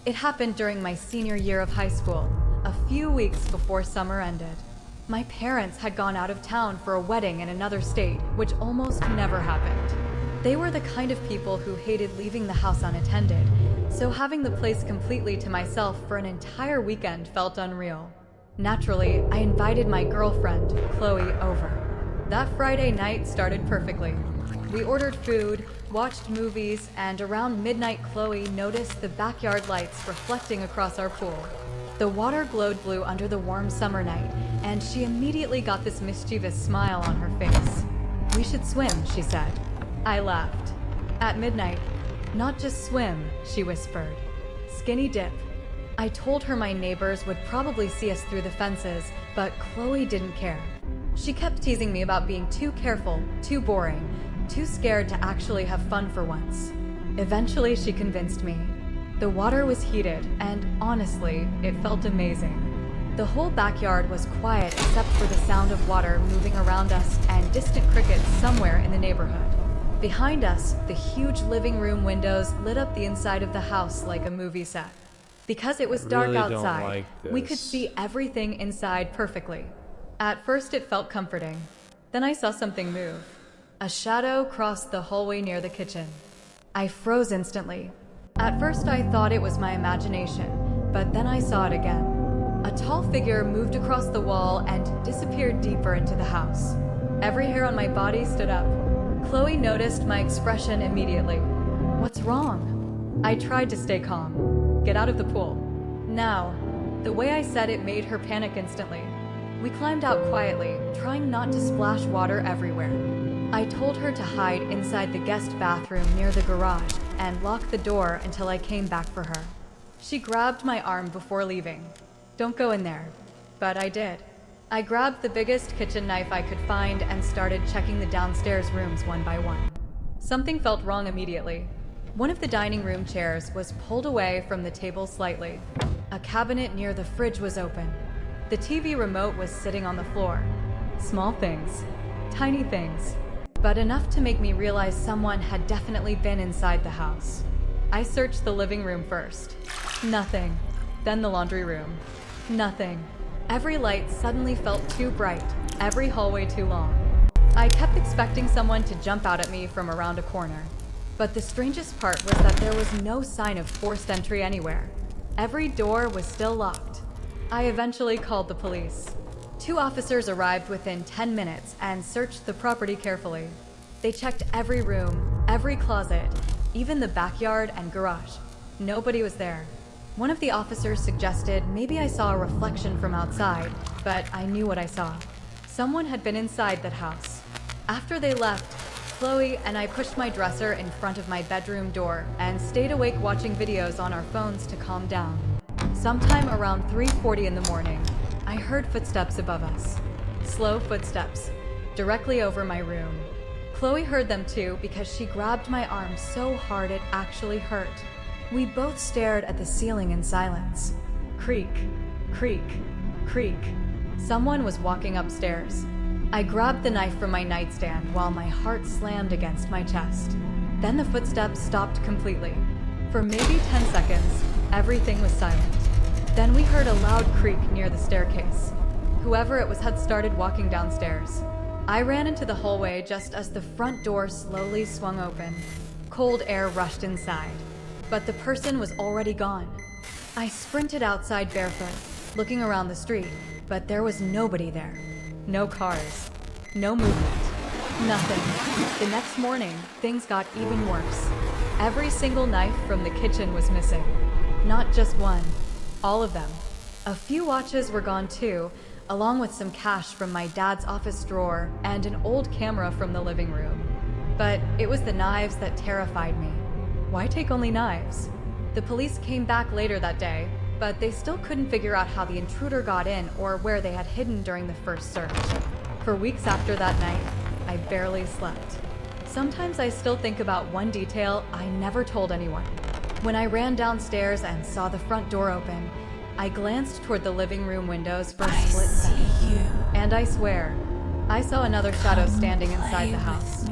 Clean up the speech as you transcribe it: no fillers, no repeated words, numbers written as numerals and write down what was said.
It happened during my senior year of high school, a few weeks before summer ended. My parents had gone out of town for a wedding in another state, which almost never happened. They were the kind of people who hated leaving the house unattended, so having the place completely to myself for an entire weekend felt unreal. Naturally, I invited my girlfriend, Chloe, over. That Friday night started perfectly. We ordered food, watched movies, and around midnight Chloe noticed the backyard lights reflecting across our pool. The water glowed blue under the warm summer night, and she immediately got this mischievous smile on her face. "We should swim," she said. I laughed. "At midnight, not just swim," she whispered. "Skinny dip." I told her my neighbors would probably see us through the fences, but Chloe didn't care. She kept teasing me about being too careful, too boring, too scared to actually have fun for once. Eventually, she convinced me. The water was heated, and honestly, it felt amazing. The whole backyard was quiet except for the sound of water moving around us and distant crickets somewhere in the neighborhood. Behind us, the huge living room windows lit up the inside of the house like a movie set. Because it was dark outside, we could see everything inside perfectly. At first, it felt comforting. Then I saw something move. A shadow crossed the hallway near the kitchen. I froze instantly. At first, I thought it was my imagination, but then I saw it again. A tall figure moved across the wall and disappeared deeper into the house. Every hair on my body stood up. Chloe noticed my expression immediately. "What's wrong?" I tried to stay calm. "Get out of the pool. Now." The way I said it made her panic instantly. We climbed out quietly, trying not to splash water everywhere. I told her to hide inside the guest bathroom near the garage and lock the door until I came back for her. She grabbed my arm before leaving. "Don't go in there." But I did. I grabbed the biggest kitchen knife I could find and started checking the downstairs rooms one by one. Something felt wrong immediately. One of the dining room chairs was pulled away from the table slightly. A cabinet near the fridge was open. The TV remote was sitting on the floor. Small things. Tiny things. But enough to make me realize someone had definitely been inside the house. I searched the living room first. Nothing. Then the laundry room. Nothing. Every light suddenly felt too bright, every hallway too long. I kept expecting someone to jump out at me from around a corner. But the strangest part was that there was no sign of forced entry anywhere. Every door was still locked. I eventually called the police. 2 officers arrived within 10 minutes and searched the property carefully. They checked every room, every closet, even the backyard and garage. Nobody was there. One of the officers suggested maybe I saw a reflection from outside, but I knew what I saw. Someone had been inside that house. After they left, Chloe and I pushed my dresser in front of my bedroom door and stayed awake watching videos on our phones to calm down. Sometime around 3:40 in the morning, I heard footsteps above us. Slow footsteps, directly over my room. Chloe heard them too because she grabbed my arm so hard it actually hurt. We both stared at the ceiling in silence. Creak, creak, creak. Someone was walking upstairs. I grabbed the knife from my nightstand while my heart slammed against my chest. Then the footsteps stopped completely. For maybe 10 seconds, everything was silent. Then we heard a loud creak near the staircase. Whoever it was had started walking downstairs. I ran into the hallway just as the front door slowly swung open. Cold air rushed inside. But the person was already gone. I sprinted outside barefoot, looking around the street, but there was nobody there. No cars. No movement. Nothing. The next morning, things got even worse. Every single knife from the kitchen was missing. Not just one. All of them. A few watches were gone too, along with some cash from my dad's office drawer and an old camera from the living room. But it was the knives that terrified me. Why take only knives? The police came back later that day, but they still couldn't figure out how the intruder got in or where they had hidden during the first search. For weeks after that night, I barely slept. Sometimes I still think about one detail I never told anyone. When I ran downstairs and saw the front door open, I glanced toward the living room windows for a split second. And I swear, I saw another shadow standing inside the house.